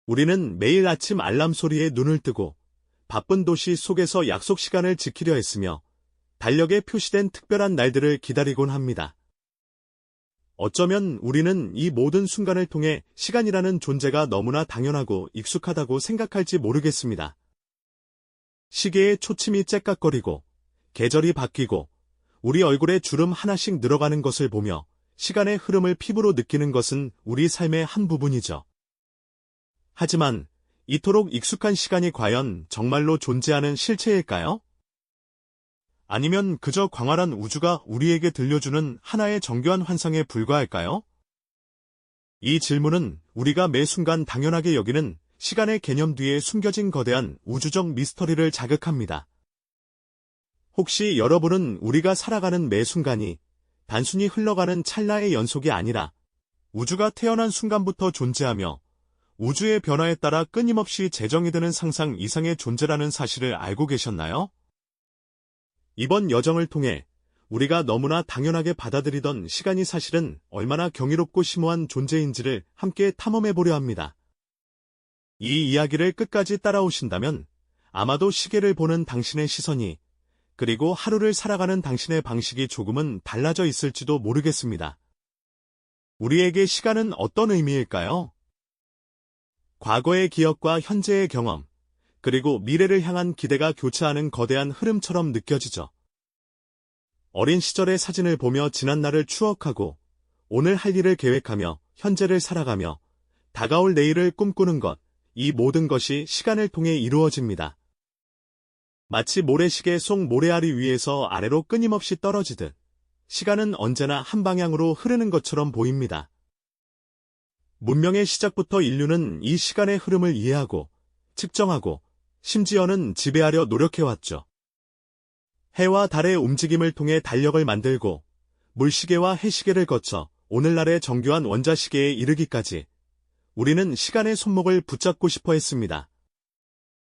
우리는 매일 아침 알람 소리에 눈을 뜨고 바쁜 도시 속에서 약속 시간을 지키려 했으며 달력에 표시된 특별한 날들을 기다리곤 합니다. 어쩌면 우리는 이 모든 순간을 통해 시간이라는 존재가 너무나 당연하고 익숙하다고 생각할지 모르겠습니다. 시계의 초침이 째깍거리고 계절이 바뀌고 우리 얼굴에 주름 하나씩 늘어가는 것을 보며 시간의 흐름을 피부로 느끼는 것은 우리 삶의 한 부분이죠. 하지만 이토록 익숙한 시간이 과연 정말로 존재하는 실체일까요? 아니면 그저 광활한 우주가 우리에게 들려주는 하나의 정교한 환상에 불과할까요? 이 질문은 우리가 매 순간 당연하게 여기는 시간의 개념 뒤에 숨겨진 거대한 우주적 미스터리를 자극합니다. 혹시 여러분은 우리가 살아가는 매 순간이 단순히 흘러가는 찰나의 연속이 아니라 우주가 태어난 순간부터 존재하며 우주의 변화에 따라 끊임없이 재정이 되는 상상 이상의 존재라는 사실을 알고 계셨나요? 이번 여정을 통해 우리가 너무나 당연하게 받아들이던 시간이 사실은 얼마나 경이롭고 심오한 존재인지를 함께 탐험해보려 합니다. 이 이야기를 끝까지 따라오신다면 아마도 시계를 보는 당신의 시선이 그리고 하루를 살아가는 당신의 방식이 조금은 달라져 있을지도 모르겠습니다. 우리에게 시간은 어떤 의미일까요? 과거의 기억과 현재의 경험, 그리고 미래를 향한 기대가 교차하는 거대한 흐름처럼 느껴지죠. 어린 시절의 사진을 보며 지난날을 추억하고 오늘 할 일을 계획하며 현재를 살아가며 다가올 내일을 꿈꾸는 것, 이 모든 것이 시간을 통해 이루어집니다. 마치 모래시계 속 모래알이 위에서 아래로 끊임없이 떨어지듯 시간은 언제나 한 방향으로 흐르는 것처럼 보입니다. 문명의 시작부터 인류는 이 시간의 흐름을 이해하고 측정하고 심지어는 지배하려 노력해왔죠. 해와 달의 움직임을 통해 달력을 만들고 물시계와 해시계를 거쳐 오늘날의 정교한 원자시계에 이르기까지 우리는 시간의 손목을 붙잡고 싶어 했습니다.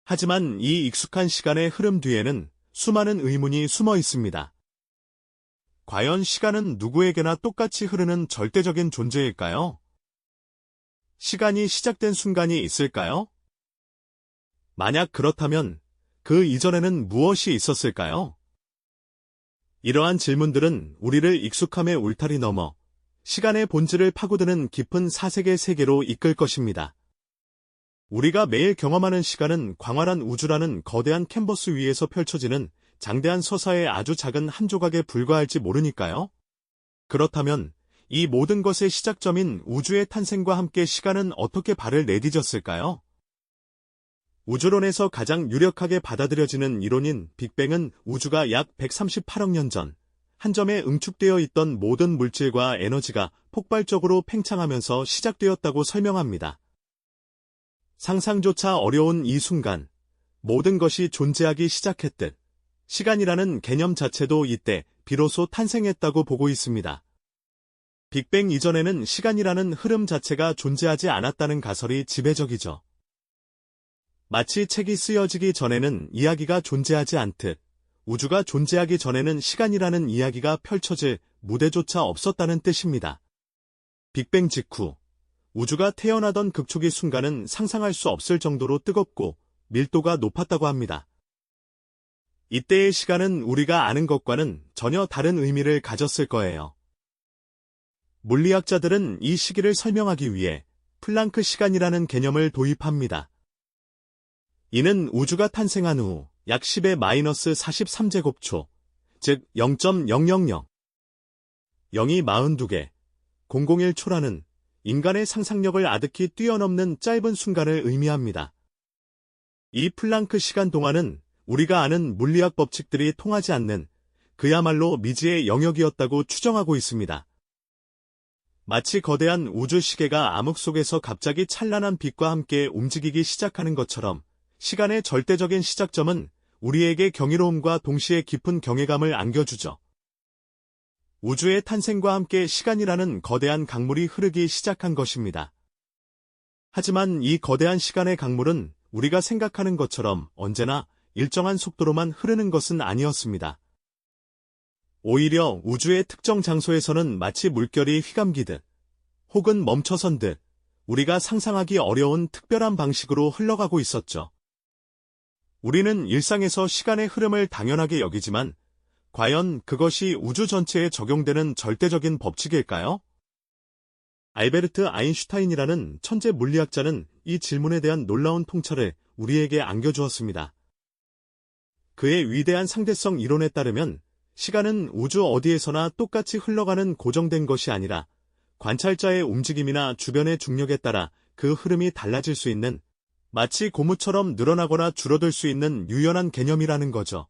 하지만 이 익숙한 시간의 흐름 뒤에는 수많은 의문이 숨어 있습니다. 과연 시간은 누구에게나 똑같이 흐르는 절대적인 존재일까요? 시간이 시작된 순간이 있을까요? 만약 그렇다면 그 이전에는 무엇이 있었을까요? 이러한 질문들은 우리를 익숙함의 울타리 넘어 시간의 본질을 파고드는 깊은 사색의 세계로 이끌 것입니다. 우리가 매일 경험하는 시간은 광활한 우주라는 거대한 캔버스 위에서 펼쳐지는 장대한 서사의 아주 작은 한 조각에 불과할지 모르니까요. 그렇다면 이 모든 것의 시작점인 우주의 탄생과 함께 시간은 어떻게 발을 내디뎠을까요? 우주론에서 가장 유력하게 받아들여지는 이론인 빅뱅은 우주가 약 138억 년 전 한 점에 응축되어 있던 모든 물질과 에너지가 폭발적으로 팽창하면서 시작되었다고 설명합니다. 상상조차 어려운 이 순간, 모든 것이 존재하기 시작했듯 시간이라는 개념 자체도 이때 비로소 탄생했다고 보고 있습니다. 빅뱅 이전에는 시간이라는 흐름 자체가 존재하지 않았다는 가설이 지배적이죠. 마치 책이 쓰여지기 전에는 이야기가 존재하지 않듯 우주가 존재하기 전에는 시간이라는 이야기가 펼쳐질 무대조차 없었다는 뜻입니다. 빅뱅 직후 우주가 태어나던 극초기 순간은 상상할 수 없을 정도로 뜨겁고 밀도가 높았다고 합니다. 이때의 시간은 우리가 아는 것과는 전혀 다른 의미를 가졌을 거예요. 물리학자들은 이 시기를 설명하기 위해 플랑크 시간이라는 개념을 도입합니다. 이는 우주가 탄생한 후 약 10의 마이너스 43제곱초, 즉 0.000, 0이 42개, 001초라는 인간의 상상력을 아득히 뛰어넘는 짧은 순간을 의미합니다. 이 플랑크 시간 동안은 우리가 아는 물리학 법칙들이 통하지 않는 그야말로 미지의 영역이었다고 추정하고 있습니다. 마치 거대한 우주 시계가 암흑 속에서 갑자기 찬란한 빛과 함께 움직이기 시작하는 것처럼 시간의 절대적인 시작점은 우리에게 경이로움과 동시에 깊은 경외감을 안겨주죠. 우주의 탄생과 함께 시간이라는 거대한 강물이 흐르기 시작한 것입니다. 하지만 이 거대한 시간의 강물은 우리가 생각하는 것처럼 언제나 일정한 속도로만 흐르는 것은 아니었습니다. 오히려 우주의 특정 장소에서는 마치 물결이 휘감기듯 혹은 멈춰선 듯 우리가 상상하기 어려운 특별한 방식으로 흘러가고 있었죠. 우리는 일상에서 시간의 흐름을 당연하게 여기지만 과연 그것이 우주 전체에 적용되는 절대적인 법칙일까요? 알베르트 아인슈타인이라는 천재 물리학자는 이 질문에 대한 놀라운 통찰을 우리에게 안겨주었습니다. 그의 위대한 상대성 이론에 따르면 시간은 우주 어디에서나 똑같이 흘러가는 고정된 것이 아니라 관찰자의 움직임이나 주변의 중력에 따라 그 흐름이 달라질 수 있는, 마치 고무처럼 늘어나거나 줄어들 수 있는 유연한 개념이라는 거죠.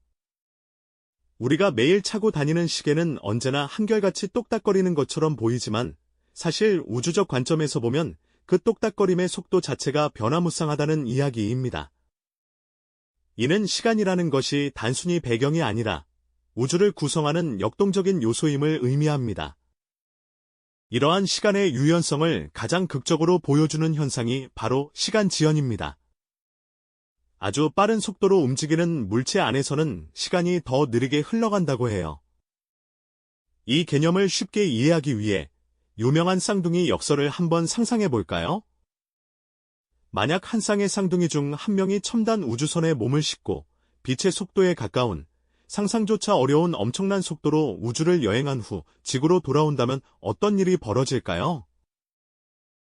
우리가 매일 차고 다니는 시계는 언제나 한결같이 똑딱거리는 것처럼 보이지만 사실 우주적 관점에서 보면 그 똑딱거림의 속도 자체가 변화무쌍하다는 이야기입니다. 이는 시간이라는 것이 단순히 배경이 아니라 우주를 구성하는 역동적인 요소임을 의미합니다. 이러한 시간의 유연성을 가장 극적으로 보여주는 현상이 바로 시간 지연입니다. 아주 빠른 속도로 움직이는 물체 안에서는 시간이 더 느리게 흘러간다고 해요. 이 개념을 쉽게 이해하기 위해 유명한 쌍둥이 역설을 한번 상상해 볼까요? 만약 한 쌍의 쌍둥이 중 한 명이 첨단 우주선에 몸을 싣고 빛의 속도에 가까운, 상상조차 어려운 엄청난 속도로 우주를 여행한 후 지구로 돌아온다면 어떤 일이 벌어질까요?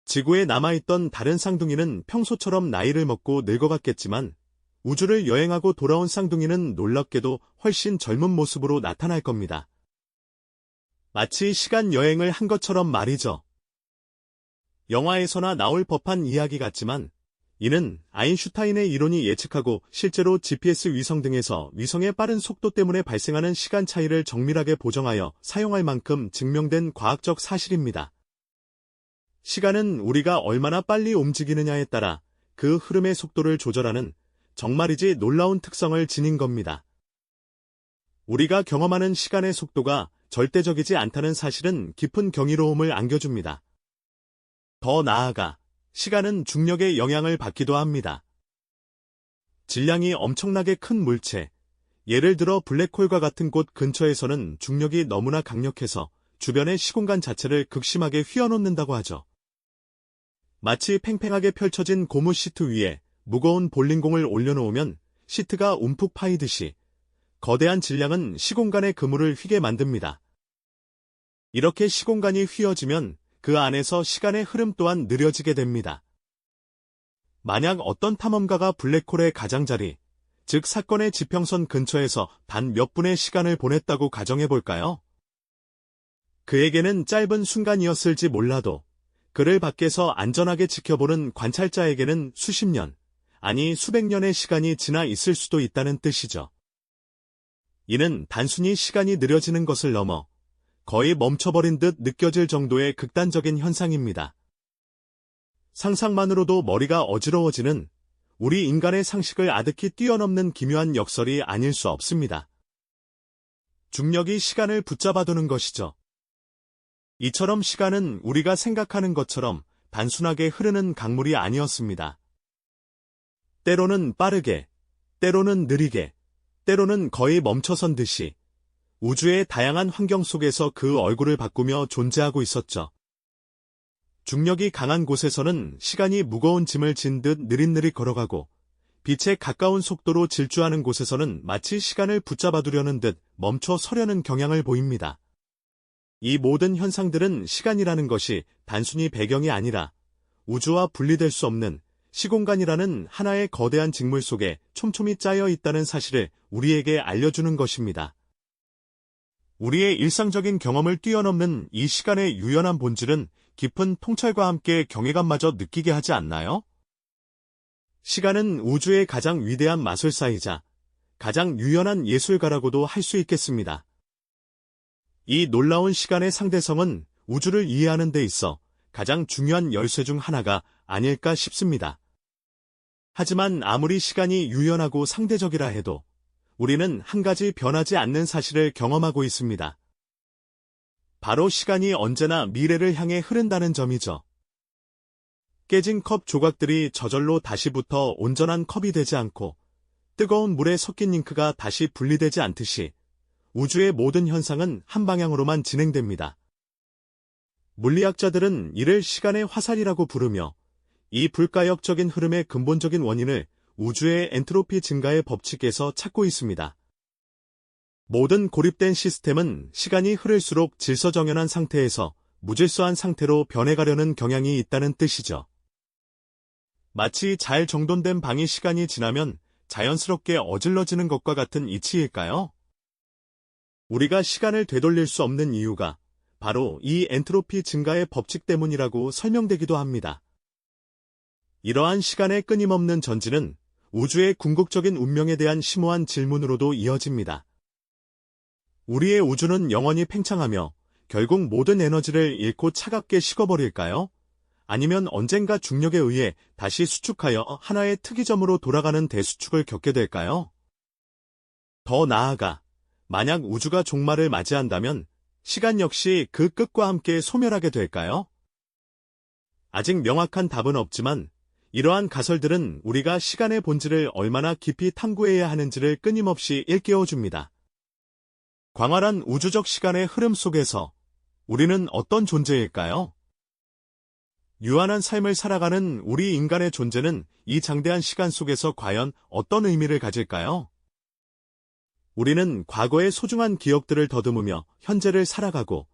지구에 남아있던 다른 쌍둥이는 평소처럼 나이를 먹고 늙어갔겠지만 우주를 여행하고 돌아온 쌍둥이는 놀랍게도 훨씬 젊은 모습으로 나타날 겁니다. 마치 시간 여행을 한 것처럼 말이죠. 영화에서나 나올 법한 이야기 같지만 이는 아인슈타인의 이론이 예측하고 실제로 GPS 위성 등에서 위성의 빠른 속도 때문에 발생하는 시간 차이를 정밀하게 보정하여 사용할 만큼 증명된 과학적 사실입니다. 시간은 우리가 얼마나 빨리 움직이느냐에 따라 그 흐름의 속도를 조절하는 정말이지 놀라운 특성을 지닌 겁니다. 우리가 경험하는 시간의 속도가 절대적이지 않다는 사실은 깊은 경이로움을 안겨줍니다. 더 나아가 시간은 중력의 영향을 받기도 합니다. 질량이 엄청나게 큰 물체, 예를 들어 블랙홀과 같은 곳 근처에서는 중력이 너무나 강력해서 주변의 시공간 자체를 극심하게 휘어놓는다고 하죠. 마치 팽팽하게 펼쳐진 고무 시트 위에 무거운 볼링공을 올려놓으면 시트가 움푹 파이듯이 거대한 질량은 시공간의 그물을 휘게 만듭니다. 이렇게 시공간이 휘어지면 그 안에서 시간의 흐름 또한 느려지게 됩니다. 만약 어떤 탐험가가 블랙홀의 가장자리, 즉 사건의 지평선 근처에서 단 몇 분의 시간을 보냈다고 가정해볼까요? 그에게는 짧은 순간이었을지 몰라도 그를 밖에서 안전하게 지켜보는 관찰자에게는 수십 년, 아니 수백 년의 시간이 지나 있을 수도 있다는 뜻이죠. 이는 단순히 시간이 느려지는 것을 넘어 거의 멈춰버린 듯 느껴질 정도의 극단적인 현상입니다. 상상만으로도 머리가 어지러워지는, 우리 인간의 상식을 아득히 뛰어넘는 기묘한 역설이 아닐 수 없습니다. 중력이 시간을 붙잡아두는 것이죠. 이처럼 시간은 우리가 생각하는 것처럼 단순하게 흐르는 강물이 아니었습니다. 때로는 빠르게, 때로는 느리게, 때로는 거의 멈춰선 듯이 우주의 다양한 환경 속에서 그 얼굴을 바꾸며 존재하고 있었죠. 중력이 강한 곳에서는 시간이 무거운 짐을 진 듯 느릿느릿 걸어가고, 빛에 가까운 속도로 질주하는 곳에서는 마치 시간을 붙잡아두려는 듯 멈춰 서려는 경향을 보입니다. 이 모든 현상들은 시간이라는 것이 단순히 배경이 아니라 우주와 분리될 수 없는 시공간이라는 하나의 거대한 직물 속에 촘촘히 짜여 있다는 사실을 우리에게 알려주는 것입니다. 우리의 일상적인 경험을 뛰어넘는 이 시간의 유연한 본질은 깊은 통찰과 함께 경외감마저 느끼게 하지 않나요? 시간은 우주의 가장 위대한 마술사이자 가장 유연한 예술가라고도 할 수 있겠습니다. 이 놀라운 시간의 상대성은 우주를 이해하는 데 있어 가장 중요한 열쇠 중 하나가 아닐까 싶습니다. 하지만 아무리 시간이 유연하고 상대적이라 해도 우리는 한 가지 변하지 않는 사실을 경험하고 있습니다. 바로 시간이 언제나 미래를 향해 흐른다는 점이죠. 깨진 컵 조각들이 저절로 다시 붙어 온전한 컵이 되지 않고 뜨거운 물에 섞인 잉크가 다시 분리되지 않듯이 우주의 모든 현상은 한 방향으로만 진행됩니다. 물리학자들은 이를 시간의 화살이라고 부르며 이 불가역적인 흐름의 근본적인 원인을 우주의 엔트로피 증가의 법칙에서 찾고 있습니다. 모든 고립된 시스템은 시간이 흐를수록 질서정연한 상태에서 무질서한 상태로 변해가려는 경향이 있다는 뜻이죠. 마치 잘 정돈된 방이 시간이 지나면 자연스럽게 어질러지는 것과 같은 이치일까요? 우리가 시간을 되돌릴 수 없는 이유가 바로 이 엔트로피 증가의 법칙 때문이라고 설명되기도 합니다. 이러한 시간의 끊임없는 전진은 우주의 궁극적인 운명에 대한 심오한 질문으로도 이어집니다. 우리의 우주는 영원히 팽창하며 결국 모든 에너지를 잃고 차갑게 식어버릴까요? 아니면 언젠가 중력에 의해 다시 수축하여 하나의 특이점으로 돌아가는 대수축을 겪게 될까요? 더 나아가, 만약 우주가 종말을 맞이한다면 시간 역시 그 끝과 함께 소멸하게 될까요? 아직 명확한 답은 없지만 이러한 가설들은 우리가 시간의 본질을 얼마나 깊이 탐구해야 하는지를 끊임없이 일깨워줍니다. 광활한 우주적 시간의 흐름 속에서 우리는 어떤 존재일까요? 유한한 삶을 살아가는 우리 인간의 존재는 이 장대한 시간 속에서 과연 어떤 의미를 가질까요? 우리는 과거의 소중한 기억들을 더듬으며 현재를 살아가고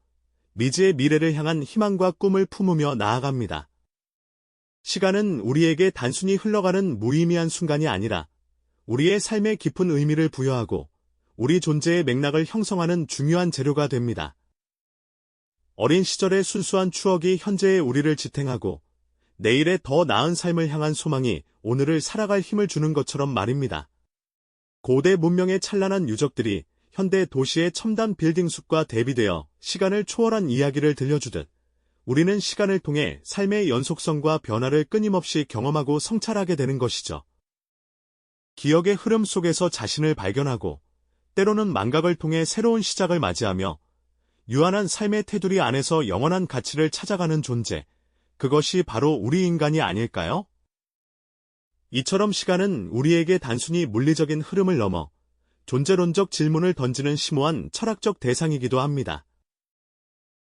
미지의 미래를 향한 희망과 꿈을 품으며 나아갑니다. 시간은 우리에게 단순히 흘러가는 무의미한 순간이 아니라 우리의 삶에 깊은 의미를 부여하고 우리 존재의 맥락을 형성하는 중요한 재료가 됩니다. 어린 시절의 순수한 추억이 현재의 우리를 지탱하고 내일의 더 나은 삶을 향한 소망이 오늘을 살아갈 힘을 주는 것처럼 말입니다. 고대 문명의 찬란한 유적들이 현대 도시의 첨단 빌딩 숲과 대비되어 시간을 초월한 이야기를 들려주듯 우리는 시간을 통해 삶의 연속성과 변화를 끊임없이 경험하고 성찰하게 되는 것이죠. 기억의 흐름 속에서 자신을 발견하고 때로는 망각을 통해 새로운 시작을 맞이하며 유한한 삶의 테두리 안에서 영원한 가치를 찾아가는 존재, 그것이 바로 우리 인간이 아닐까요? 이처럼 시간은 우리에게 단순히 물리적인 흐름을 넘어 존재론적 질문을 던지는 심오한 철학적 대상이기도 합니다.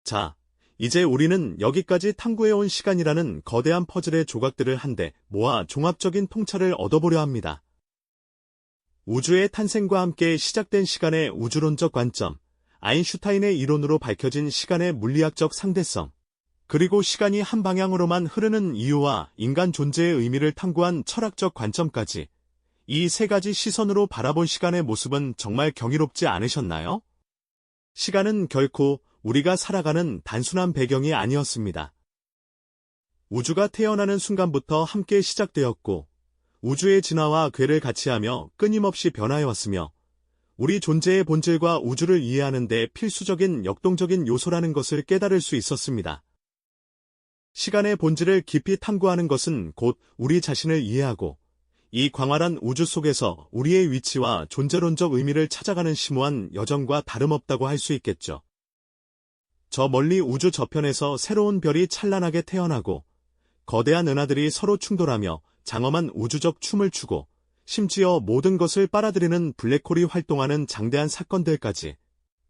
자, 이제 우리는 여기까지 탐구해온 시간이라는 거대한 퍼즐의 조각들을 한데 모아 종합적인 통찰을 얻어보려 합니다. 우주의 탄생과 함께 시작된 시간의 우주론적 관점, 아인슈타인의 이론으로 밝혀진 시간의 물리학적 상대성, 그리고 시간이 한 방향으로만 흐르는 이유와 인간 존재의 의미를 탐구한 철학적 관점까지 이 세 가지 시선으로 바라본 시간의 모습은 정말 경이롭지 않으셨나요? 시간은 결코 우리가 살아가는 단순한 배경이 아니었습니다. 우주가 태어나는 순간부터 함께 시작되었고 우주의 진화와 궤를 같이하며 끊임없이 변화해왔으며 우리 존재의 본질과 우주를 이해하는 데 필수적인 역동적인 요소라는 것을 깨달을 수 있었습니다. 시간의 본질을 깊이 탐구하는 것은 곧 우리 자신을 이해하고 이 광활한 우주 속에서 우리의 위치와 존재론적 의미를 찾아가는 심오한 여정과 다름없다고 할 수 있겠죠. 저 멀리 우주 저편에서 새로운 별이 찬란하게 태어나고 거대한 은하들이 서로 충돌하며 장엄한 우주적 춤을 추고 심지어 모든 것을 빨아들이는 블랙홀이 활동하는 장대한 사건들까지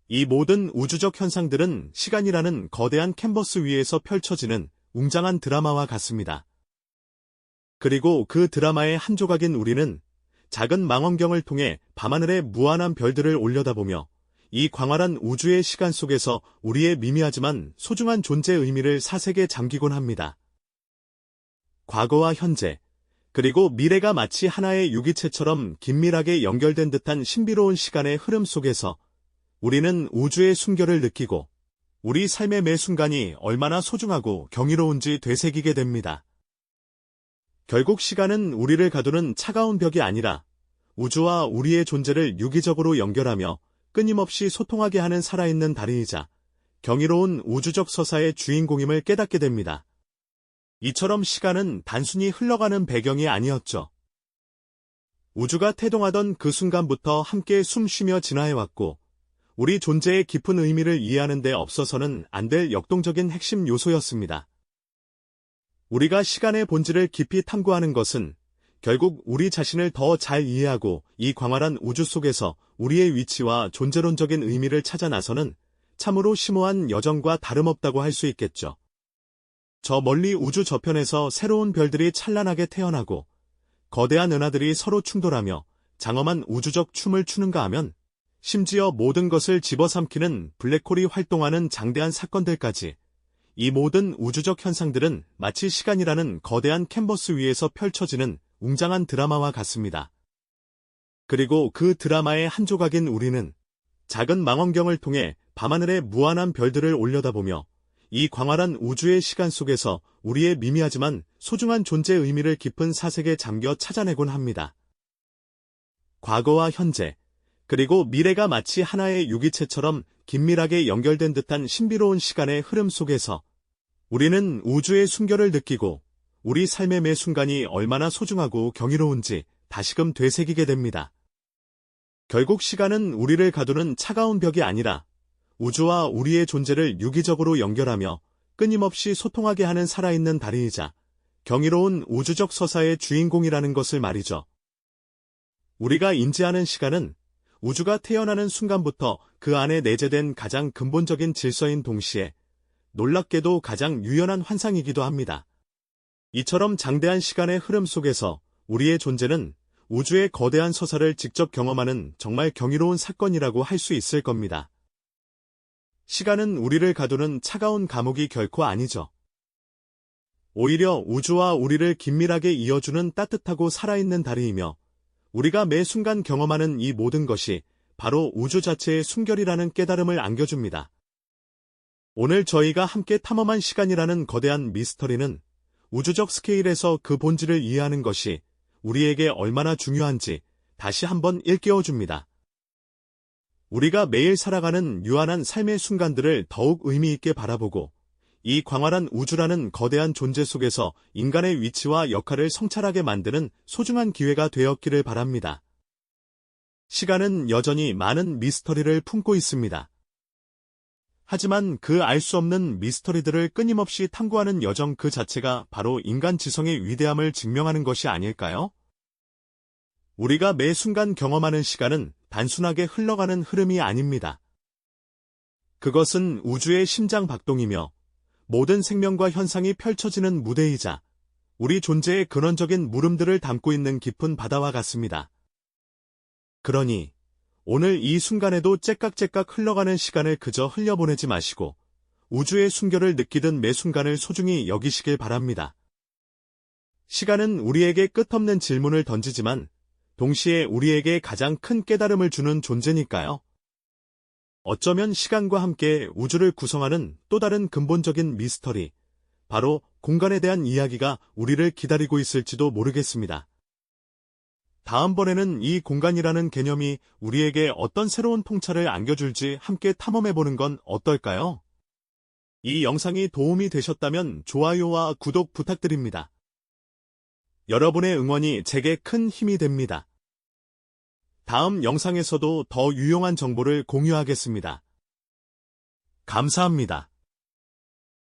이 모든 우주적 현상들은 시간이라는 거대한 캔버스 위에서 펼쳐지는 웅장한 드라마와 같습니다. 그리고 그 드라마의 한 조각인 우리는 작은 망원경을 통해 밤하늘의 무한한 별들을 올려다보며 이 광활한 우주의 시간 속에서 우리의 미미하지만 소중한 존재의 의미를 사색에 잠기곤 합니다. 과거와 현재, 그리고 미래가 마치 하나의 유기체처럼 긴밀하게 연결된 듯한 신비로운 시간의 흐름 속에서 우리는 우주의 순결을 느끼고 우리 삶의 매 순간이 얼마나 소중하고 경이로운지 되새기게 됩니다. 결국 시간은 우리를 가두는 차가운 벽이 아니라 우주와 우리의 존재를 유기적으로 연결하며 끊임없이 소통하게 하는 살아있는 달인이자 경이로운 우주적 서사의 주인공임을 깨닫게 됩니다. 이처럼 시간은 단순히 흘러가는 배경이 아니었죠. 우주가 태동하던 그 순간부터 함께 숨쉬며 진화해왔고 우리 존재의 깊은 의미를 이해하는 데 없어서는 안 될 역동적인 핵심 요소였습니다. 우리가 시간의 본질을 깊이 탐구하는 것은 결국 우리 자신을 더 잘 이해하고 이 광활한 우주 속에서 우리의 위치와 존재론적인 의미를 찾아 나서는 참으로 심오한 여정과 다름없다고 할 수 있겠죠. 저 멀리 우주 저편에서 새로운 별들이 찬란하게 태어나고 거대한 은하들이 서로 충돌하며 장엄한 우주적 춤을 추는가 하면 심지어 모든 것을 집어삼키는 블랙홀이 활동하는 장대한 사건들까지 이 모든 우주적 현상들은 마치 시간이라는 거대한 캔버스 위에서 펼쳐지는 웅장한 드라마와 같습니다. 그리고 그 드라마의 한 조각인 우리는 작은 망원경을 통해 밤하늘의 무한한 별들을 올려다보며 이 광활한 우주의 시간 속에서 우리의 미미하지만 소중한 존재의 의미를 깊은 사색에 잠겨 찾아내곤 합니다. 과거와 현재, 그리고 미래가 마치 하나의 유기체처럼 긴밀하게 연결된 듯한 신비로운 시간의 흐름 속에서 우리는 우주의 순결을 느끼고 우리 삶의 매 순간이 얼마나 소중하고 경이로운지 다시금 되새기게 됩니다. 결국 시간은 우리를 가두는 차가운 벽이 아니라 우주와 우리의 존재를 유기적으로 연결하며 끊임없이 소통하게 하는 살아있는 다리이자 경이로운 우주적 서사의 주인공이라는 것을 말이죠. 우리가 인지하는 시간은 우주가 태어나는 순간부터 그 안에 내재된 가장 근본적인 질서인 동시에 놀랍게도 가장 유연한 환상이기도 합니다. 이처럼 장대한 시간의 흐름 속에서 우리의 존재는 우주의 거대한 서사를 직접 경험하는 정말 경이로운 사건이라고 할 수 있을 겁니다. 시간은 우리를 가두는 차가운 감옥이 결코 아니죠. 오히려 우주와 우리를 긴밀하게 이어주는 따뜻하고 살아있는 다리이며 우리가 매 순간 경험하는 이 모든 것이 바로 우주 자체의 순결이라는 깨달음을 안겨줍니다. 오늘 저희가 함께 탐험한 시간이라는 거대한 미스터리는 우주적 스케일에서 그 본질을 이해하는 것이 우리에게 얼마나 중요한지 다시 한번 일깨워줍니다. 우리가 매일 살아가는 유한한 삶의 순간들을 더욱 의미 있게 바라보고 이 광활한 우주라는 거대한 존재 속에서 인간의 위치와 역할을 성찰하게 만드는 소중한 기회가 되었기를 바랍니다. 시간은 여전히 많은 미스터리를 품고 있습니다. 하지만 그 알 수 없는 미스터리들을 끊임없이 탐구하는 여정 그 자체가 바로 인간 지성의 위대함을 증명하는 것이 아닐까요? 우리가 매 순간 경험하는 시간은 단순하게 흘러가는 흐름이 아닙니다. 그것은 우주의 심장 박동이며 모든 생명과 현상이 펼쳐지는 무대이자 우리 존재의 근원적인 물음들을 담고 있는 깊은 바다와 같습니다. 그러니 오늘 이 순간에도 째깍째깍 흘러가는 시간을 그저 흘려보내지 마시고 우주의 순결을 느끼던 매 순간을 소중히 여기시길 바랍니다. 시간은 우리에게 끝없는 질문을 던지지만 동시에 우리에게 가장 큰 깨달음을 주는 존재니까요. 어쩌면 시간과 함께 우주를 구성하는 또 다른 근본적인 미스터리, 바로 공간에 대한 이야기가 우리를 기다리고 있을지도 모르겠습니다. 다음번에는 이 공간이라는 개념이 우리에게 어떤 새로운 통찰을 안겨줄지 함께 탐험해보는 건 어떨까요? 이 영상이 도움이 되셨다면 좋아요와 구독 부탁드립니다. 여러분의 응원이 제게 큰 힘이 됩니다. 다음 영상에서도 더 유용한 정보를 공유하겠습니다. 감사합니다.